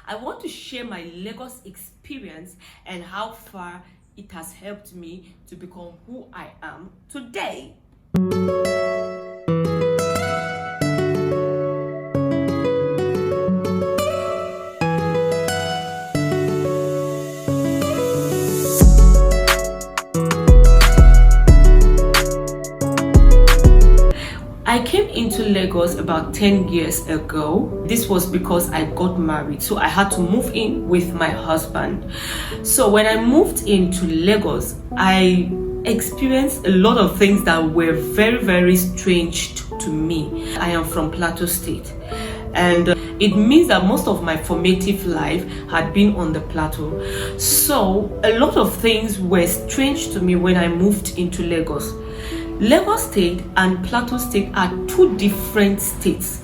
I want to share my Lagos experience and how far it has helped me to become who I am today. I came into Lagos about 10 years ago. This was because I got married, so I had to move in with my husband. So when I moved into Lagos, I experienced a lot of things that were very strange to me. I am from Plateau State, and it means that most of my formative life had been on the plateau. So a lot of things were strange to me when I moved into Lagos. Lagos State and Plateau State are two different states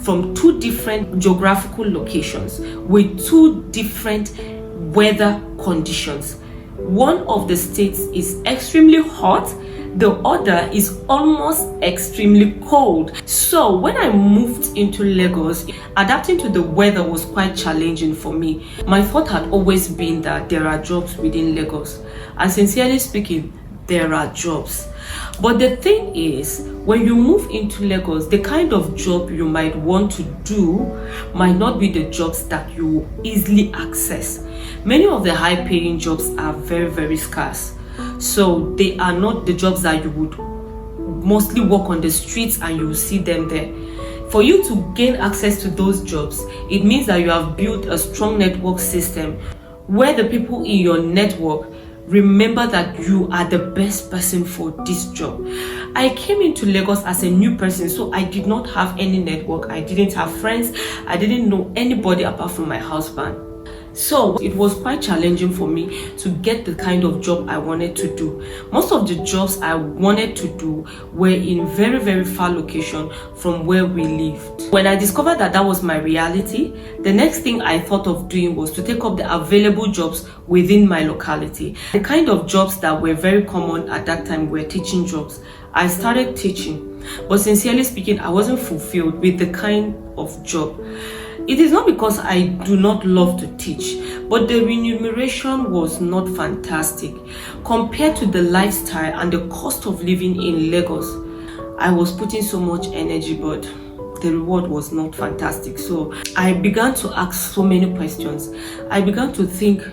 from two different geographical locations with two different weather conditions. One of the states is extremely hot, the other is almost extremely cold. So when I moved into Lagos, adapting to the weather was quite challenging for me. My thought had always been that there are jobs within Lagos, and sincerely speaking, there are jobs. But the thing is, when you move into Lagos, the kind of job you might want to do might not be the jobs that you easily access. Many of the high-paying jobs are very scarce. So they are not the jobs that you would mostly walk on the streets and you will see them there. For you to gain access to those jobs, it means that you have built a strong network system where the people in your network remember that you are the best person for this job. I came into Lagos as a new person, so I did not have any network. I didn't have friends. I didn't know anybody apart from my husband. So it was quite challenging for me to get the kind of job I wanted to do. Most of the jobs I wanted to do were in very far location from where we lived. When I discovered that that was my reality, the next thing I thought of doing was to take up the available jobs within my locality. The kind of jobs that were very common at that time were teaching jobs. I started teaching, but sincerely speaking, I wasn't fulfilled with the kind of job. It is not because I do not love to teach, but the remuneration was not fantastic. Compared to the lifestyle and the cost of living in Lagos, I was putting so much energy, but the reward was not fantastic. So I began to ask so many questions. I began to think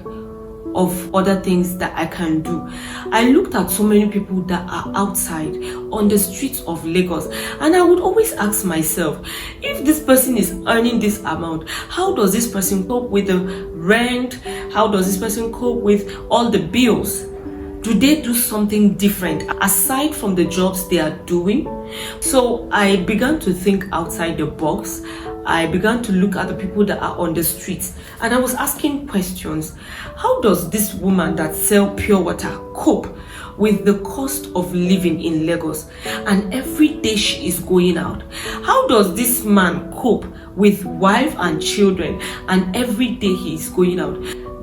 of other things that I can do. I looked at so many people that are outside on the streets of Lagos, and I would always ask myself, if this person is earning this amount, how does this person cope with the rent? How does this person cope with all the bills? Do they do something different aside from the jobs they are doing? So I began to think outside the box. I began to look at the people that are on the streets, and I was asking questions. How does this woman that sells pure water cope with the cost of living in Lagos, and every day she is going out? How does this man cope with wife and children, and every day he is going out?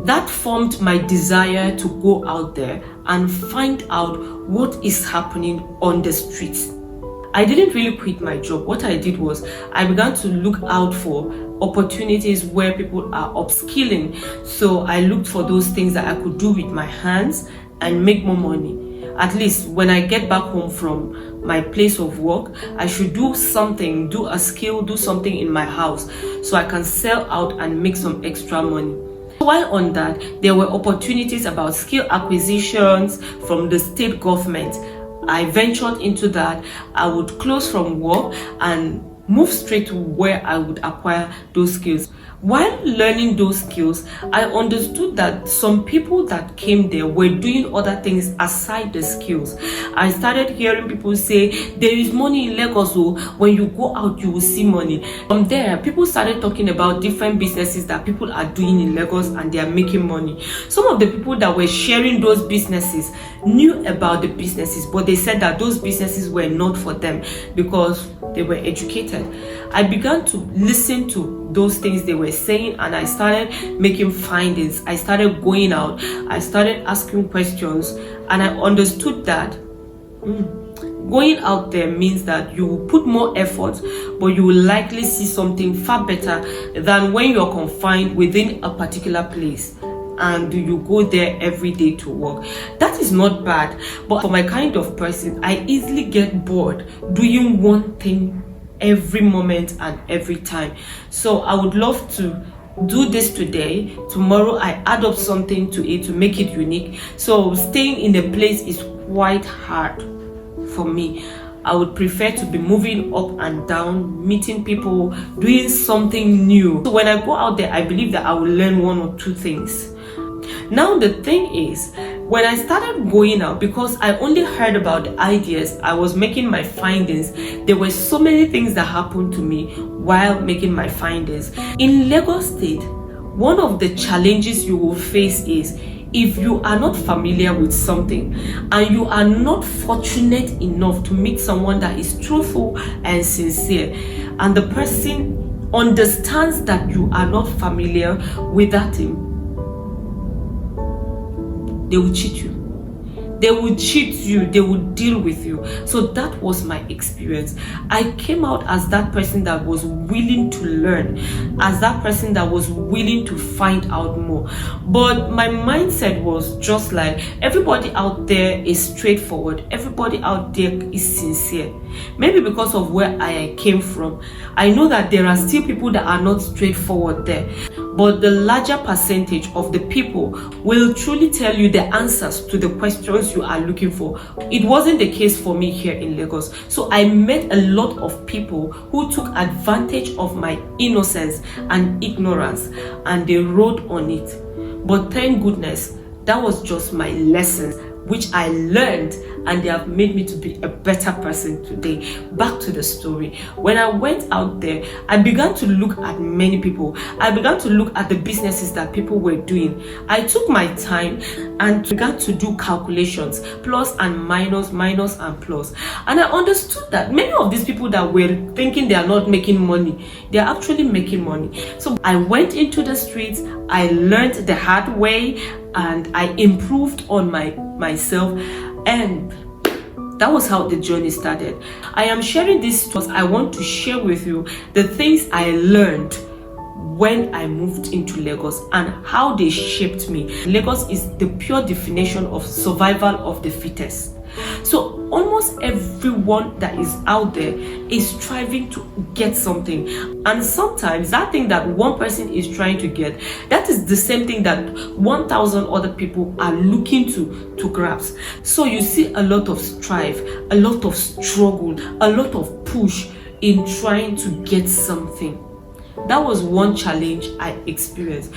That formed my desire to go out there and find out what is happening on the streets. I didn't really quit my job. What I did was I began to look out for opportunities where people are upskilling. So I looked for those things that I could do with my hands and make more money. At least when I get back home from my place of work, I should do something, do a skill, do something in my house so I can sell out and make some extra money. While on that, there were opportunities about skill acquisitions from the state government. I ventured into that. I would close from work and move straight to where I would acquire those skills. While learning those skills, I understood that some people that came there were doing other things aside the skills. I started hearing people say, there is money in Lagos, so when you go out, you will see money. From there, people started talking about different businesses that people are doing in Lagos and they are making money. Some of the people that were sharing those businesses knew about the businesses, but they said that those businesses were not for them because they were educated. I began to listen to those things they were saying, and I started making findings. I started going out. I started asking questions, and I understood that Going out there means that you will put more effort, but you will likely see something far better than when you're confined within a particular place and you go there every day to work. That is not bad, but for my kind of person, I easily get bored doing one thing every moment and every time. So I would love to do this today. Tomorrow I add up something to it to make it unique. So staying in a place is quite hard for me. I would prefer to be moving up and down, meeting people, doing something new. So when I go out there, I believe that I will learn one or two things. Now the thing is, when I started going out, because I only heard about the ideas, I was making my findings, there were so many things that happened to me while making my findings. In Lagos State, one of the challenges you will face is if you are not familiar with something and you are not fortunate enough to meet someone that is truthful and sincere, and the person understands that you are not familiar with that thing, they will cheat you. They will cheat you. They will deal with you. So that was my experience. I came out as that person that was willing to learn, as that person that was willing to find out more. But my mindset was just like, everybody out there is straightforward. Everybody out there is sincere. Maybe because of where I came from, I know that there are still people that are not straightforward there. But the larger percentage of the people will truly tell you the answers to the questions you are looking for. It wasn't the case for me here in Lagos. So I met a lot of people who took advantage of my innocence and ignorance, and they rode on it. But thank goodness, that was just my lesson, which I learned, and they have made me to be a better person today. Back to the story. When I went out there, I began to look at many people. I began to look at the businesses that people were doing. I took my time and began to do calculations, plus and minus, minus and plus. And I understood that many of these people that were thinking they are not making money, they are actually making money. So I went into the streets, I learned the hard way, and I improved on myself, and that was how the journey started. I am sharing this because I want to share with you the things I learned when I moved into Lagos and how they shaped me. Lagos is the pure definition of survival of the fittest. So almost everyone that is out there is striving to get something, and sometimes that thing that one person is trying to get, that is the same thing that 1,000 other people are looking to grasp. So you see a lot of strife, a lot of struggle, a lot of push in trying to get something. That was one challenge I experienced.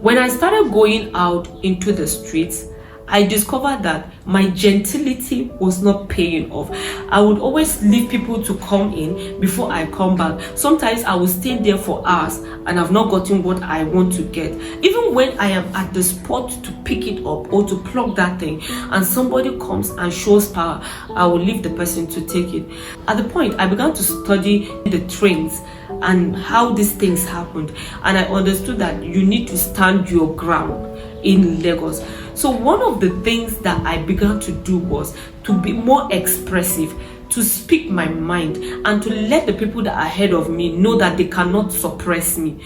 When I started going out into the streets, I discovered that my gentility was not paying off. I would always leave people to come in before I come back. Sometimes I would stay there for hours and I've not gotten what I want to get. Even when I am at the spot to pick it up or to plug that thing and somebody comes and shows power, I will leave the person to take it. At the point, I began to study the trains and how these things happened, and I understood that you need to stand your ground in Lagos. So one of the things that I began to do was to be more expressive, to speak my mind, and to let the people that are ahead of me know that they cannot suppress me.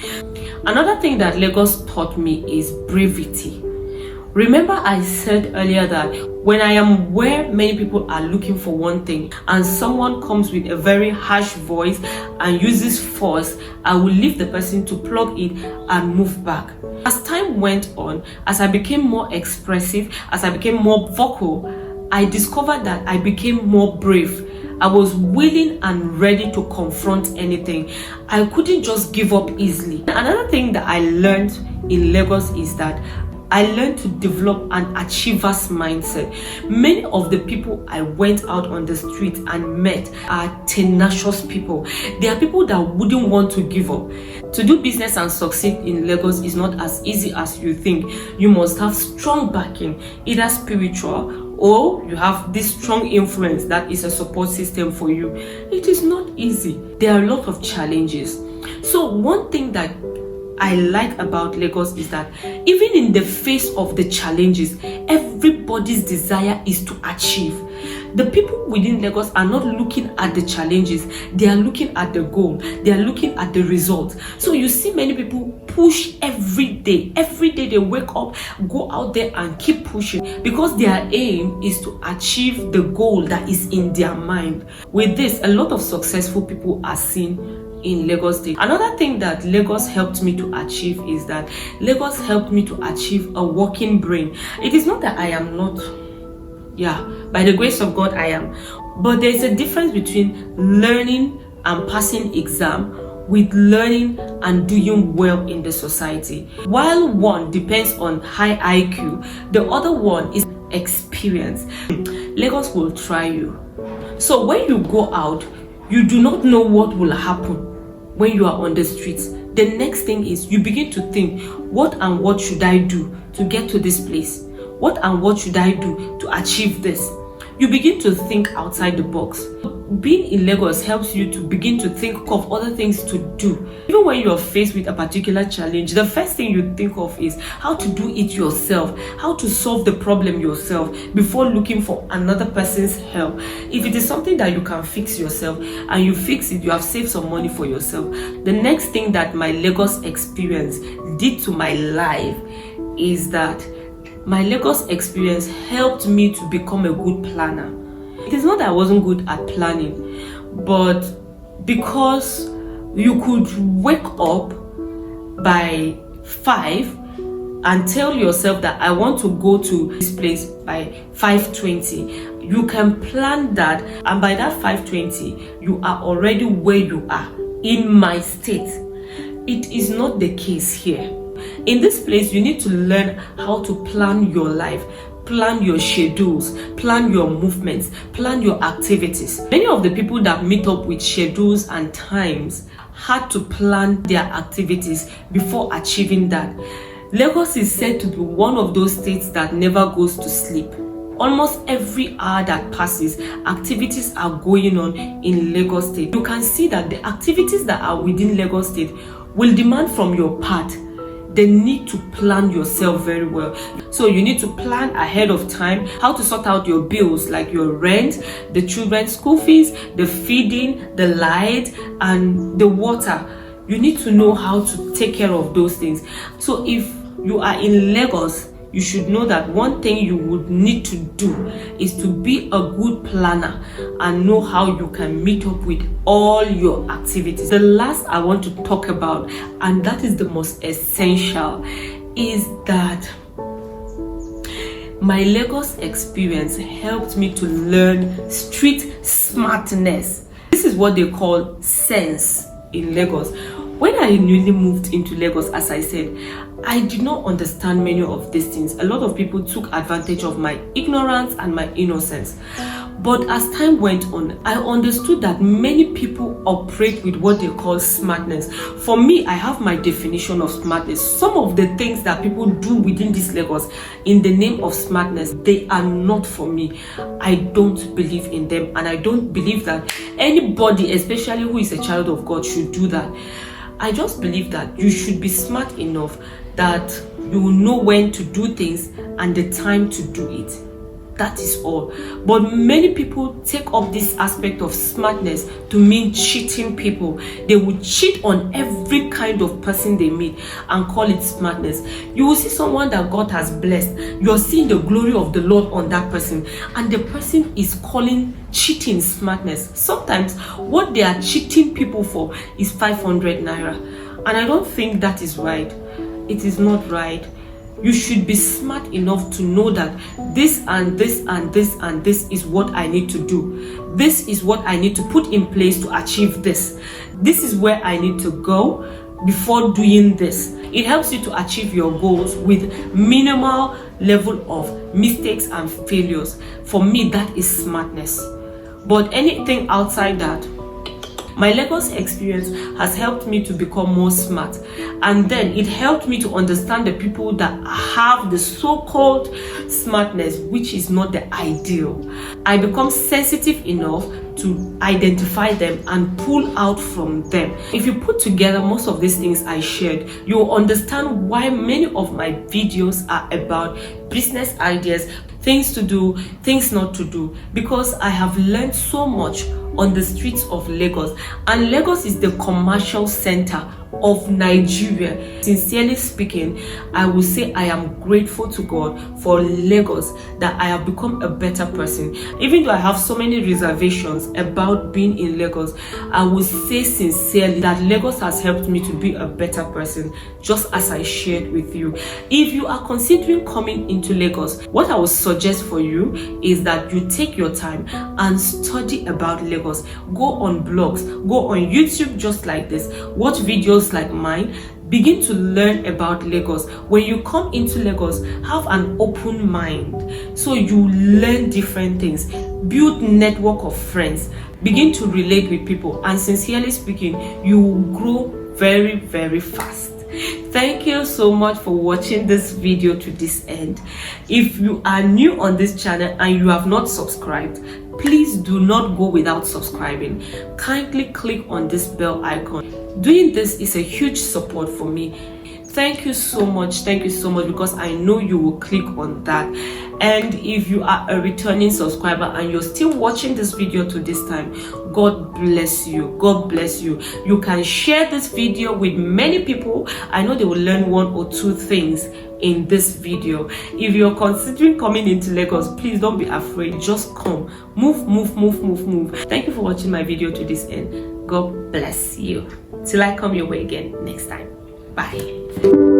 Another thing that Lagos taught me is brevity. Remember I said earlier that when I am where many people are looking for one thing and someone comes with a very harsh voice and uses force, I will leave the person to plug it and move back. As time went on, as I became more expressive, as I became more vocal, I discovered that I became more brave. I was willing and ready to confront anything. I couldn't just give up easily. Another thing that I learned in Lagos is that I learned to develop an achiever's mindset. Many of the people I went out on the street and met are tenacious people. They are people that wouldn't want to give up. To do business and succeed in Lagos is not as easy as you think. You must have strong backing, either spiritual or you have this strong influence that is a support system for you. It is not easy. There are a lot of challenges. So one thing that I like about Lagos is that even in the face of the challenges, everybody's desire is to achieve. The people within Lagos are not looking at the challenges, they are looking at the goal, they are looking at the results. So you see many people push every day they wake up, go out there and keep pushing, because their aim is to achieve the goal that is in their mind. With this, a lot of successful people are seen in Lagos State. Another thing that Lagos helped me to achieve is that Lagos helped me to achieve a working brain. It is not that I am not, by the grace of God I am, but there is a difference between learning and passing exam with learning and doing well in the society. While one depends on high IQ, the other one is experience. Lagos will try you. So when you go out, you do not know what will happen when you are on the streets. The next thing is you begin to think, what and what should I do to get to this place? What and what should I do to achieve this? You begin to think outside the box. Being in Lagos helps you to begin to think of other things to do. Even when you're faced with a particular challenge, the first thing you think of is how to do it yourself, how to solve the problem yourself before looking for another person's help. If it is something that you can fix yourself and you fix it, you have saved some money for yourself. The next thing that my Lagos experience did to my life is that my Lagos experience helped me to become a good planner. It is not that I wasn't good at planning, but because you could wake up by 5 and tell yourself that I want to go to this place by 5:20, you can plan that, and by that 5:20 you are already where you are in my state. It is not the case here. In this place, you need to learn how to plan your life, plan your schedules, plan your movements, plan your activities. Many of the people that meet up with schedules and times had to plan their activities before achieving that. Lagos is said to be one of those states that never goes to sleep. Almost every hour that passes, activities are going on in Lagos State. You can see that the activities that are within Lagos State will demand from your part the need to plan yourself very well. So you need to plan ahead of time how to sort out your bills, like your rent, the children's school fees, the feeding, the light, and the water. You need to know how to take care of those things. So if you are in Lagos, you should know that one thing you would need to do is to be a good planner and know how you can meet up with all your activities. The last I want to talk about, and that is the most essential, is that my Lagos experience helped me to learn street smartness. This is what they call sense in Lagos. When I newly moved into Lagos, as I said, I did not understand many of these things. A lot of people took advantage of my ignorance and my innocence. But as time went on, I understood that many people operate with what they call smartness. For me, I have my definition of smartness. Some of the things that people do within this Lagos in the name of smartness, they are not for me. I don't believe in them, and I don't believe that anybody, especially who is a child of God, should do that. I just believe that you should be smart enough that you will know when to do things and the time to do it. That is all. But many people take up this aspect of smartness to mean cheating people. They will cheat on every kind of person they meet and call it smartness. You will see someone that God has blessed. You're seeing the glory of the Lord on that person, and the person is calling cheating smartness. Sometimes what they are cheating people for is 500 naira. And I don't think that is right. It is not right. You should be smart enough to know that this and this and this and this is what I need to do. This is what I need to put in place to achieve this. This is where I need to go before doing this. It helps you to achieve your goals with minimal level of mistakes and failures. For me, that is smartness. But anything outside that, my Lagos experience has helped me to become more smart, and then it helped me to understand the people that have the so-called smartness, which is not the ideal. I become sensitive enough to identify them and pull out from them. If you put together most of these things I shared, you'll understand why many of my videos are about business ideas, things to do, things not to do, because I have learned so much on the streets of Lagos. And Lagos is the commercial center of Nigeria. Sincerely speaking, I will say I am grateful to God for Lagos, that I have become a better person. Even though I have so many reservations about being in Lagos, I will say sincerely that Lagos has helped me to be a better person, just as I shared with you. If you are considering coming into Lagos, what I would suggest for you is that you take your time and study about Lagos. Go on blogs, go on YouTube just like this, watch videos like mine, begin to learn about Lagos. When you come into Lagos, have an open mind so you learn different things, build network of friends, begin to relate with people, and sincerely speaking, you will grow very, very fast. Thank you so much for watching this video to this end. If you are new on this channel and you have not subscribed, please do not go without subscribing. Kindly click on this bell icon. Doing this is a huge support for me. Thank you so much, because I know you will click on that. And if you are a returning subscriber and you're still watching this video to this time, God bless you. God bless you. You can share this video with many people. I know they will learn one or two things in this video. If you're considering coming into Lagos, please don't be afraid. Just come. Move. Thank you for watching my video to this end. God bless you. Till I come your way again next time. Bye.